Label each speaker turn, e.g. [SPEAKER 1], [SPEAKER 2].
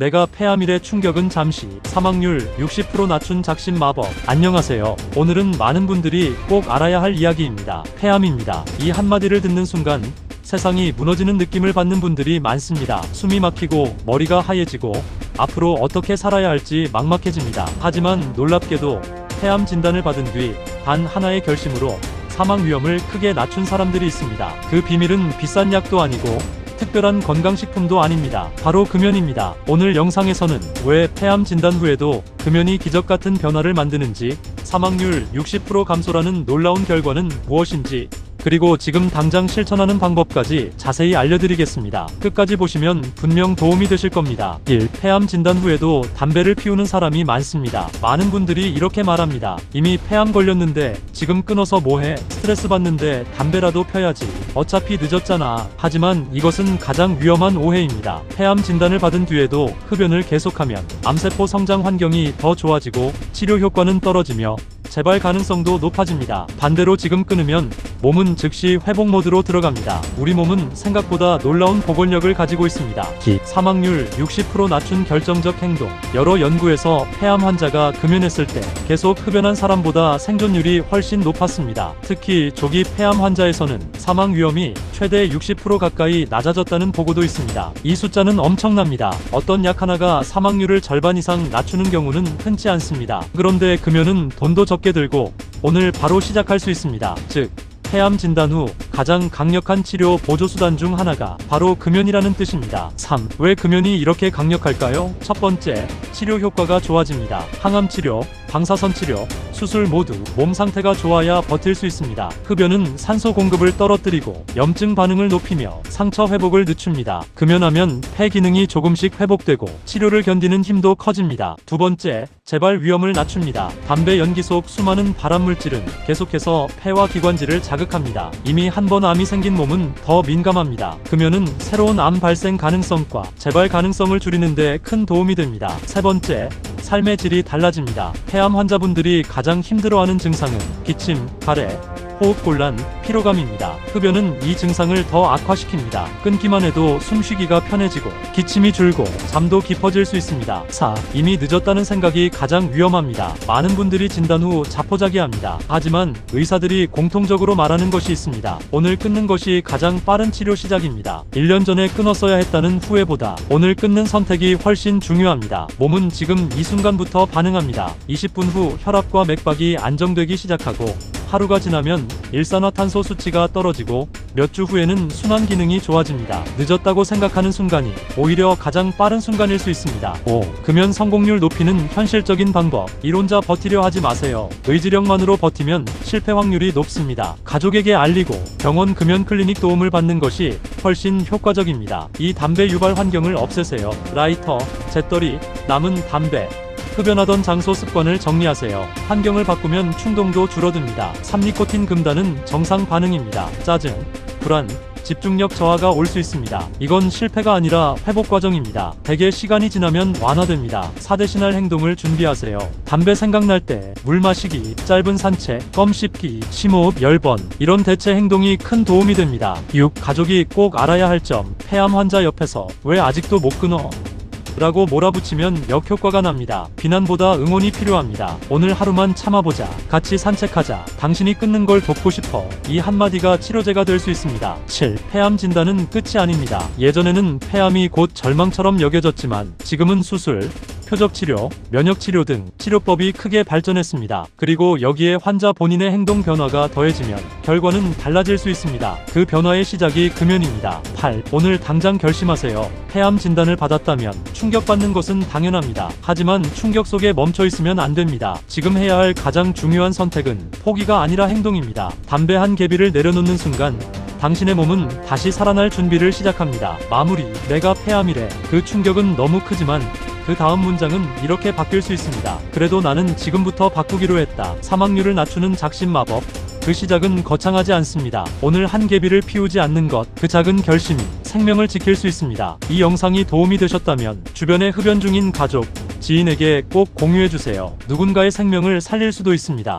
[SPEAKER 1] 내가 폐암일의 충격은 잠시, 사망률 60% 낮춘 작심 마법. 안녕하세요. 오늘은 많은 분들이 꼭 알아야 할 이야기입니다. 폐암입니다. 이 한마디를 듣는 순간 세상이 무너지는 느낌을 받는 분들이 많습니다. 숨이 막히고 머리가 하얘지고 앞으로 어떻게 살아야 할지 막막해집니다. 하지만 놀랍게도 폐암 진단을 받은 뒤 단 하나의 결심으로 사망 위험을 크게 낮춘 사람들이 있습니다. 그 비밀은 비싼 약도 아니고 특별한 건강식품도 아닙니다. 바로 금연입니다. 오늘 영상에서는 왜 폐암 진단 후에도 금연이 기적같은 변화를 만드는지, 사망률 60% 감소라는 놀라운 결과는 무엇인지, 그리고 지금 당장 실천하는 방법까지 자세히 알려드리겠습니다. 끝까지 보시면 분명 도움이 되실 겁니다. 1. 폐암 진단 후에도 담배를 피우는 사람이 많습니다. 많은 분들이 이렇게 말합니다. 이미 폐암 걸렸는데 지금 끊어서 뭐해? 스트레스 받는데 담배라도 펴야지. 어차피 늦었잖아. 하지만 이것은 가장 위험한 오해입니다. 폐암 진단을 받은 뒤에도 흡연을 계속하면 암세포 성장 환경이 더 좋아지고 치료 효과는 떨어지며 재발 가능성도 높아집니다. 반대로 지금 끊으면 몸은 즉시 회복 모드로 들어갑니다. 우리 몸은 생각보다 놀라운 복원력을 가지고 있습니다. 사망률 60% 낮춘 결정적 행동. 여러 연구에서 폐암 환자가 금연했을 때 계속 흡연한 사람보다 생존율이 훨씬 높았습니다. 특히 조기 폐암 환자에서는 사망 위험이 최대 60% 가까이 낮아졌다는 보고도 있습니다. 이 숫자는 엄청납니다. 어떤 약 하나가 사망률을 절반 이상 낮추는 경우는 흔치 않습니다. 그런데 금연은 돈도 적게 들고 오늘 바로 시작할 수 있습니다. 즉, 폐암 진단 후 가장 강력한 치료 보조수단 중 하나가 바로 금연이라는 뜻입니다. 3. 왜 금연이 이렇게 강력할까요? 첫 번째, 치료 효과가 좋아집니다. 항암 치료, 방사선 치료, 수술 모두 몸 상태가 좋아야 버틸 수 있습니다. 흡연은 산소 공급을 떨어뜨리고 염증 반응을 높이며 상처 회복을 늦춥니다. 금연하면 폐 기능이 조금씩 회복되고 치료를 견디는 힘도 커집니다. 두 번째, 재발 위험을 낮춥니다. 담배 연기 속 수많은 발암물질은 계속해서 폐와 기관지를 자극합니다. 이미 한 번 암이 생긴 몸은 더 민감합니다. 금연은 새로운 암 발생 가능성과 재발 가능성을 줄이는 데 큰 도움이 됩니다. 세 번째, 삶의 질이 달라집니다. 폐암 환자분들이 가장 힘들어하는 증상은 기침, 가래, 호흡곤란, 피로감입니다. 흡연은 이 증상을 더 악화시킵니다. 끊기만 해도 숨쉬기가 편해지고 기침이 줄고 잠도 깊어질 수 있습니다. 4. 이미 늦었다는 생각이 가장 위험합니다. 많은 분들이 진단 후 자포자기합니다. 하지만 의사들이 공통적으로 말하는 것이 있습니다. 오늘 끊는 것이 가장 빠른 치료 시작입니다. 1년 전에 끊었어야 했다는 후회보다 오늘 끊는 선택이 훨씬 중요합니다. 몸은 지금 이 순간부터 반응합니다. 20분 후 혈압과 맥박이 안정되기 시작하고 하루가 지나면 일산화탄소 수치가 떨어지고 몇 주 후에는 순환 기능이 좋아집니다. 늦었다고 생각하는 순간이 오히려 가장 빠른 순간일 수 있습니다. 5. 금연 성공률 높이는 현실적인 방법. 이론자 버티려 하지 마세요. 의지력만으로 버티면 실패 확률이 높습니다. 가족에게 알리고 병원 금연 클리닉 도움을 받는 것이 훨씬 효과적입니다. 이 담배 유발 환경을 없애세요. 라이터, 재떨이, 남은 담배, 흡연하던 장소 습관을 정리하세요. 환경을 바꾸면 충동도 줄어듭니다. 3니코틴 금단은 정상 반응입니다. 짜증, 불안, 집중력 저하가 올 수 있습니다. 이건 실패가 아니라 회복 과정입니다. 대개 시간이 지나면 완화됩니다. 4대신할 행동을 준비하세요. 담배 생각날 때 물 마시기, 짧은 산책, 껌 씹기, 심호흡 10번. 이런 대체 행동이 큰 도움이 됩니다. 6. 가족이 꼭 알아야 할 점. 폐암 환자 옆에서 왜 아직도 못 끊어? 라고 몰아붙이면 역효과가 납니다. 비난보다 응원이 필요합니다. 오늘 하루만 참아보자. 같이 산책하자. 당신이 끊는 걸 돕고 싶어. 이 한마디가 치료제가 될 수 있습니다. 7. 폐암 진단은 끝이 아닙니다. 예전에는 폐암이 곧 절망처럼 여겨졌지만 지금은 수술, 표적치료, 면역치료 등 치료법이 크게 발전했습니다. 그리고 여기에 환자 본인의 행동 변화가 더해지면 결과는 달라질 수 있습니다. 그 변화의 시작이 금연입니다. 8. 오늘 당장 결심하세요. 폐암 진단을 받았다면 충격받는 것은 당연합니다. 하지만 충격 속에 멈춰 있으면 안 됩니다. 지금 해야 할 가장 중요한 선택은 포기가 아니라 행동입니다. 담배 한 개비를 내려놓는 순간 당신의 몸은 다시 살아날 준비를 시작합니다. 마무리. 내가 폐암이래. 그 충격은 너무 크지만 그 다음 문장은 이렇게 바뀔 수 있습니다. 그래도 나는 지금부터 바꾸기로 했다. 사망률을 낮추는 작심 마법. 그 시작은 거창하지 않습니다. 오늘 한 개비를 피우지 않는 것, 그 작은 결심이 생명을 지킬 수 있습니다. 이 영상이 도움이 되셨다면 주변에 흡연 중인 가족, 지인에게 꼭 공유해주세요. 누군가의 생명을 살릴 수도 있습니다.